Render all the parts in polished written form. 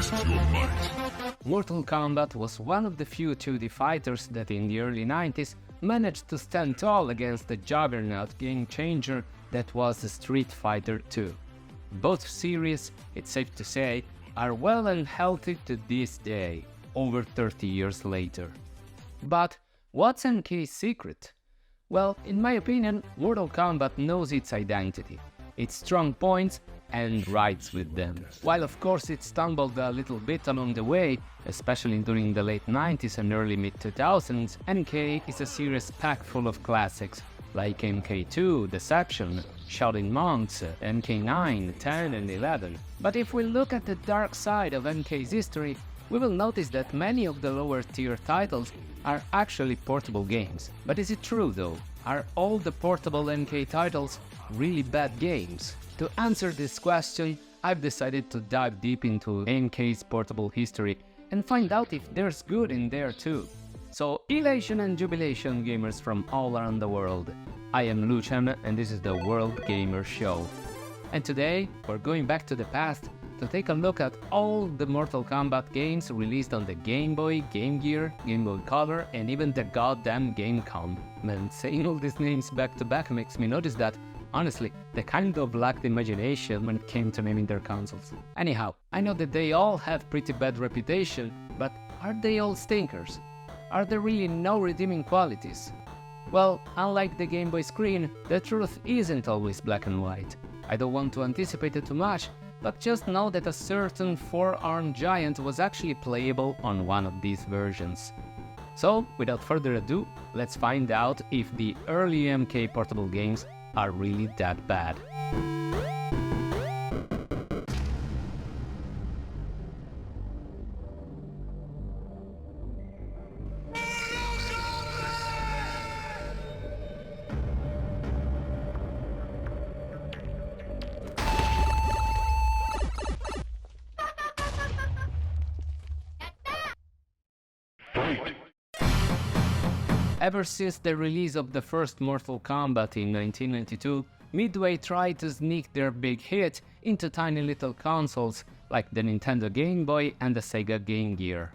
test your might. Mortal Kombat was one of the few 2D fighters that in the early 90s managed to stand tall against the juggernaut game changer that was Street Fighter II. Both series, it's safe to say, are well and healthy to this day, over 30 years later. But what's MK's secret? Well, in my opinion, Mortal Kombat knows its identity, its strong points, and rides with them. While of course it stumbled a little bit along the way, especially during the late 90s and early mid-2000s, MK is a series packed full of classics, like MK2, Deception, Shaolin Monks, MK9, 10 and 11. But if we look at the dark side of MK's history, we will notice that many of the lower tier titles are actually portable games. But is it true though? Are all the portable MK titles really bad games? To answer this question, I've decided to dive deep into MK's portable history and find out if there's good in there too. So, elation and jubilation gamers from all around the world. I am Lucian and this is the World Gamer Show. And today, we're going back to the past to take a look at all the Mortal Kombat games released on the Game Boy, GameGear, GameBoy Color, and even the goddamn Gamecom. Man, saying all these names back to back makes me notice that, honestly, they kind of lacked imagination when it came to naming their consoles. Anyhow, I know that they all have pretty bad reputation, but are they all stinkers? Are there really no redeeming qualities? Well, unlike the Game Boy screen, the truth isn't always black and white. I don't want to anticipate it too much, but just know that a certain four-armed giant was actually playable on one of these versions. So, without further ado, let's find out if the early MK portable games are really that bad. Ever since the release of the first Mortal Kombat in 1992, Midway tried to sneak their big hit into tiny little consoles like the Nintendo GameBoy and the Sega GameGear,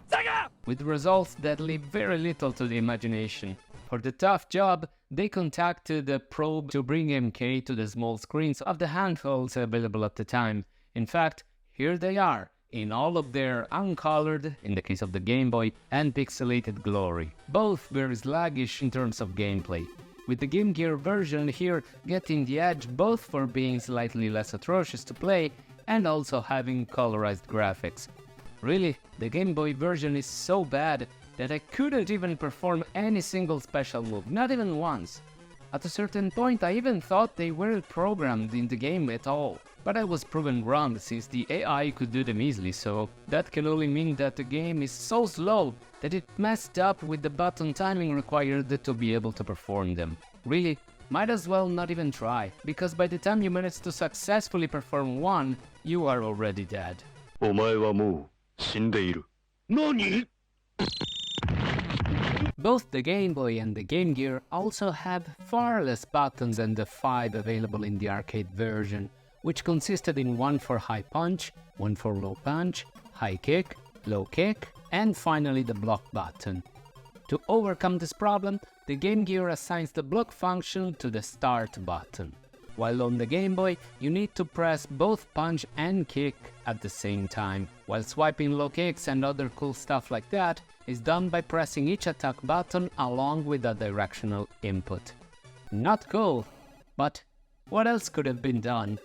with results that leave very little to the imagination. For the tough job, they contacted the Probe to bring MK to the small screens of the handhelds available at the time. In fact, here they are, in all of their uncolored, in the case of the Game Boy, and pixelated glory. Both very sluggish in terms of gameplay, with the Game Gear version here getting the edge both for being slightly less atrocious to play and also having colorized graphics. Really, the Game Boy version is so bad that I couldn't even perform any single special move, not even once. At a certain point I even thought they weren't programmed in the game at all. But I was proven wrong since the AI could do them easily, so that can only mean that the game is so slow that it messed up with the button timing required to be able to perform them. Really, might as well not even try, because by the time you manage to successfully perform one, you are already dead. お前はもう死んでいる。何? Both the Game Boy and the Game Gear also have far less buttons than the 5 available in the arcade version, which consisted in one for high punch, one for low punch, high kick, low kick, and finally the block button. To overcome this problem, the Game Gear assigns the block function to the start button, while on the Game Boy you need to press both punch and kick at the same time, while swiping low kicks and other cool stuff like that is done by pressing each attack button along with a directional input. Not cool, but what else could have been done?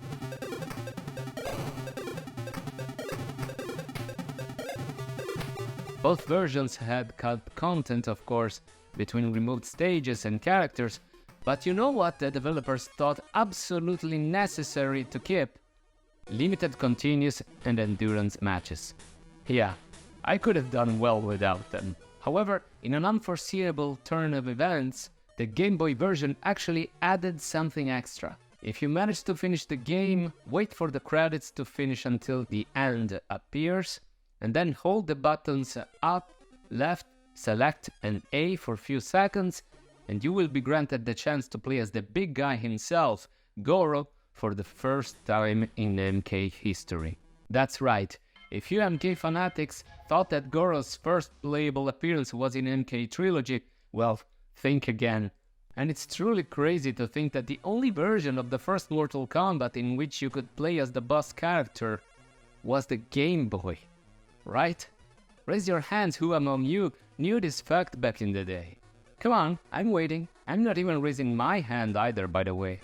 Both versions had cut content, of course, between removed stages and characters, but you know what the developers thought absolutely necessary to keep? Limited continuous and endurance matches. Yeah, I could have done well without them. However, in an unforeseeable turn of events, the Game Boy version actually added something extra. If you manage to finish the game, wait for the credits to finish until the end appears, and then hold the buttons up, left, select and A for a few seconds, and you will be granted the chance to play as the big guy himself, Goro, for the first time in MK history. That's right, If you MK fanatics thought that Goro's first playable appearance was in MK Trilogy, well, think again. And it's truly crazy to think that the only version of the first Mortal Kombat in which you could play as the boss character was the Game Boy, right? Raise your hands who among you knew this fact back in the day. Come on, I'm waiting. I'm not even raising my hand either, by the way.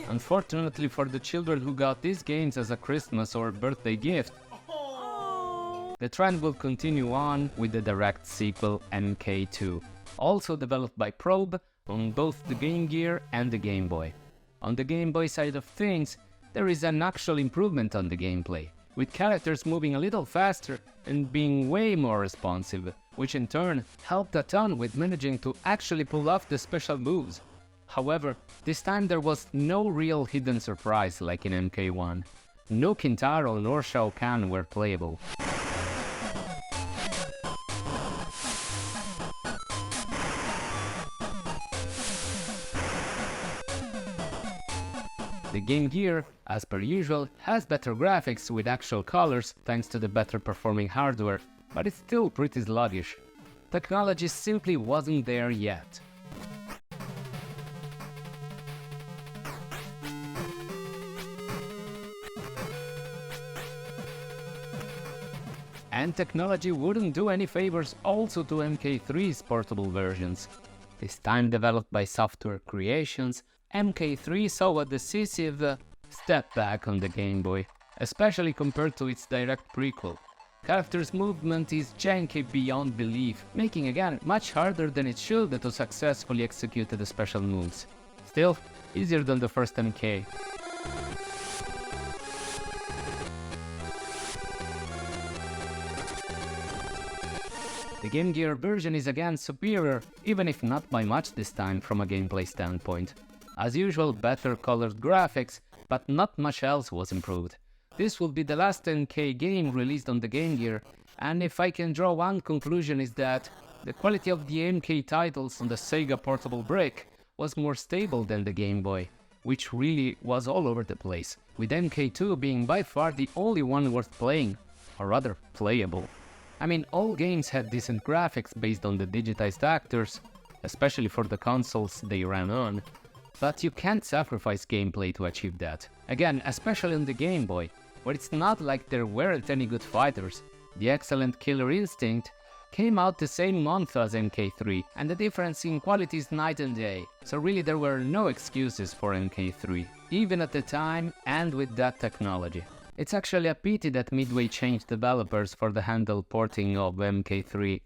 Unfortunately for the children who got these games as a Christmas or birthday gift, the trend will continue on with the direct sequel MK2, also developed by Probe on both the Game Gear and the Game Boy. On the Game Boy side of things, there is an actual improvement on the gameplay, with characters moving a little faster and being way more responsive, which in turn helped a ton with managing to actually pull off the special moves. However, this time there was no real hidden surprise like in MK1. No Kintaro nor Shao Kahn were playable. The Game Gear, as per usual, has better graphics with actual colors thanks to the better performing hardware, but it's still pretty sluggish. Technology simply wasn't there yet. And technology wouldn't do any favors also to MK3's portable versions. This time developed by Software Creations, MK3 saw a decisive step back on the Game Boy, especially compared to its direct prequel. Character's movement is janky beyond belief, making again much harder than it should to successfully execute the special moves. Still, easier than the first MK. The Game Gear version is again superior, even if not by much this time from a gameplay standpoint. As usual, better colored graphics, but not much else was improved. This will be the last MK game released on the Game Gear, and if I can draw one conclusion is that the quality of the MK titles on the Sega portable brick was more stable than the Game Boy, which really was all over the place, with MK2 being by far the only one worth playing, or rather playable. I mean, all games had decent graphics based on the digitized actors, especially for the consoles they ran on, but you can't sacrifice gameplay to achieve that. Again, especially on the Game Boy, where it's not like there weren't any good fighters. The excellent Killer Instinct came out the same month as MK3, and the difference in quality is night and day, so really there were no excuses for MK3, even at the time and with that technology. It's actually a pity that Midway changed developers for the HandHeld porting of MK3,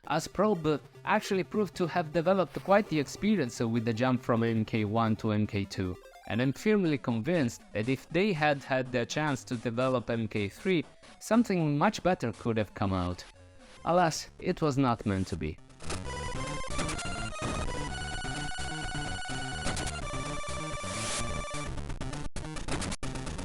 as Probe actually proved to have developed quite the experience with the jump from MK1 to MK2, and I'm firmly convinced that if they had had the chance to develop MK3, something much better could have come out. Alas, it was not meant to be.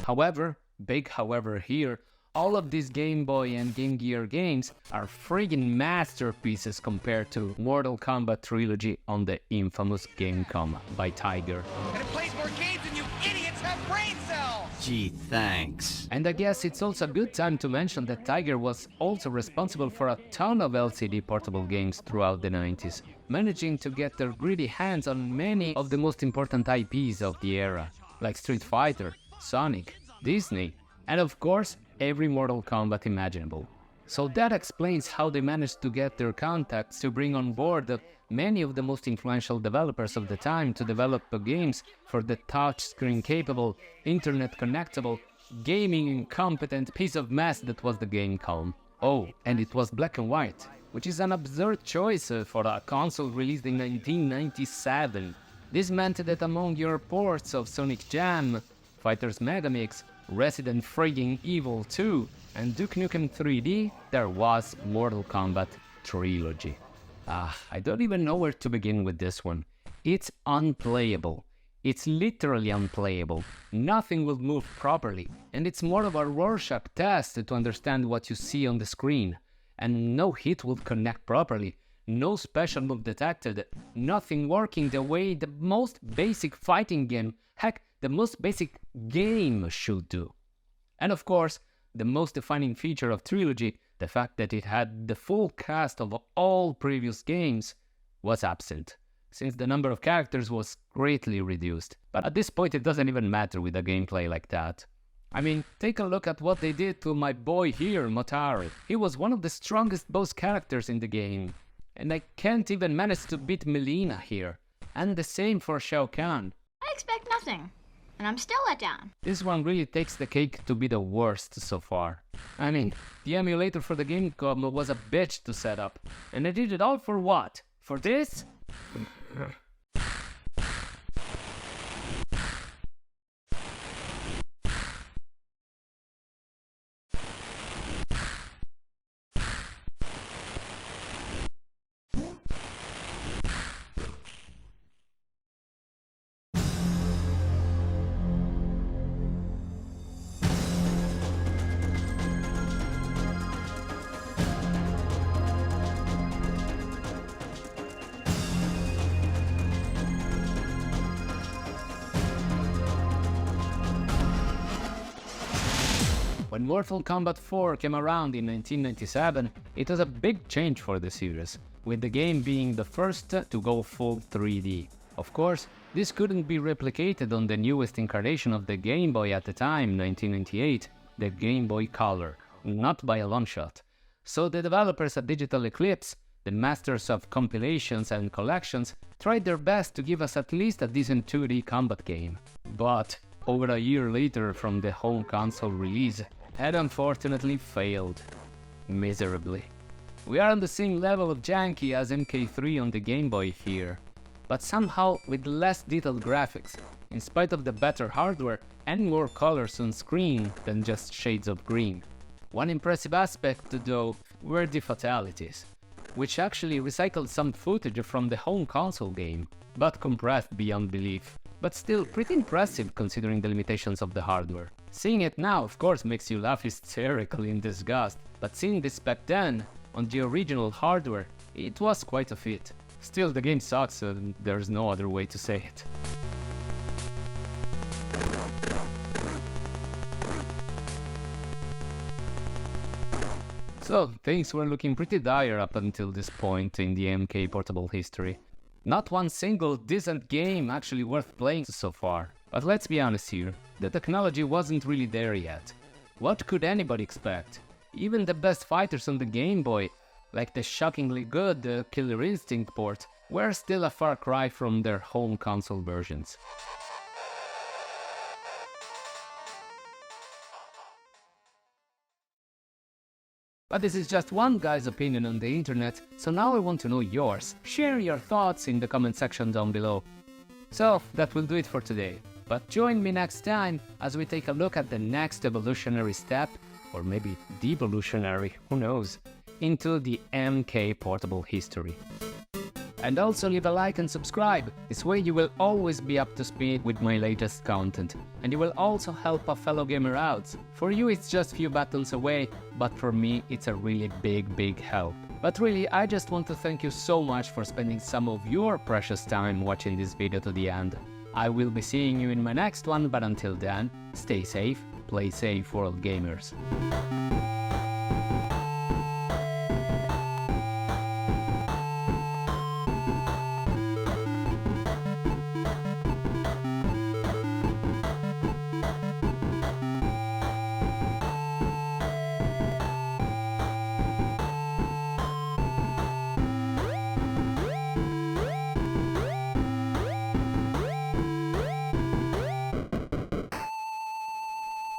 However, big however here, all of these Game Boy and Game Gear games are friggin' masterpieces compared to Mortal Kombat Trilogy on the infamous Gamecom by Tiger. And it plays more games than you idiots have brain cells! Gee, thanks. And I guess it's also a good time to mention that Tiger was also responsible for a ton of LCD portable games throughout the 90s, managing to get their greedy hands on many of the most important IPs of the era, like Street Fighter, Sonic, Disney, and of course, every Mortal Kombat imaginable. So that explains how they managed to get their contacts to bring on board many of the most influential developers of the time to develop games for the touchscreen capable, internet connectable, gaming incompetent piece of mess that was the Gamecom. Oh, and it was black and white, which is an absurd choice for a console released in 1997. This meant that among your ports of Sonic Jam, Fighters Megamix, Resident friggin' Evil 2, and Duke Nukem 3D, there was Mortal Kombat Trilogy. I don't even know where to begin with this one. It's unplayable. It's literally unplayable. Nothing will move properly, and it's more of a Rorschach test to understand what you see on the screen. And no hit will connect properly. no special move detected, nothing working the way the most basic fighting game, heck, the most basic game should do. And of course, the most defining feature of Trilogy, the fact that it had the full cast of all previous games, was absent, since the number of characters was greatly reduced. But at this point it doesn't even matter with a gameplay like that. I mean, take a look at what they did to my boy here, Motari. He was one of the strongest boss characters in the game, and I can't even manage to beat Melina here. And the same for Shao Kahn. I expect nothing, and I'm still let down. This one really takes the cake to be the worst so far. I mean, the emulator for the GameCube was a bitch to set up, and I did it all for what? For this? When Mortal Kombat 4 came around in 1997, it was a big change for the series, with the game being the first to go full 3D. Of course, this couldn't be replicated on the newest incarnation of the Game Boy at the time, 1998, the GameBoy Color, not by a long shot. So the developers at Digital Eclipse, the masters of compilations and collections, tried their best to give us at least a decent 2D combat game. But over a year later from the home console release, had unfortunately failed. Miserably. We are on the same level of janky as MK3 on the Game Boy here, but somehow with less detailed graphics, in spite of the better hardware and more colors on screen than just shades of green. One impressive aspect though were the fatalities, which actually recycled some footage from the home console game, but compressed beyond belief. But still pretty impressive considering the limitations of the hardware. Seeing it now of course makes you laugh hysterically in disgust, but seeing this back then, on the original hardware, it was quite a feat. Still, the game sucks and there's no other way to say it. So, things were looking pretty dire up until this point in the MK portable history. Not one single decent game actually worth playing so far. But let's be honest here, the technology wasn't really there yet. What could anybody expect? Even the best fighters on the Game Boy, like the shockingly good Killer Instinct port, were still a far cry from their home console versions. But this is just one guy's opinion on the internet, so now I want to know yours. Share your thoughts in the comment section down below. So, that will do it for today. But join me next time as we take a look at the next evolutionary step, or maybe devolutionary, who knows, into the MK portable history. And also leave a like and subscribe, this way you will always be up to speed with my latest content. And you will also help a fellow gamer out. For you it's just few buttons away, but for me it's a really big help. But really, I just want to thank you so much for spending some of your precious time watching this video to the end. I will be seeing you in my next one, but until then, stay safe, play safe, world gamers.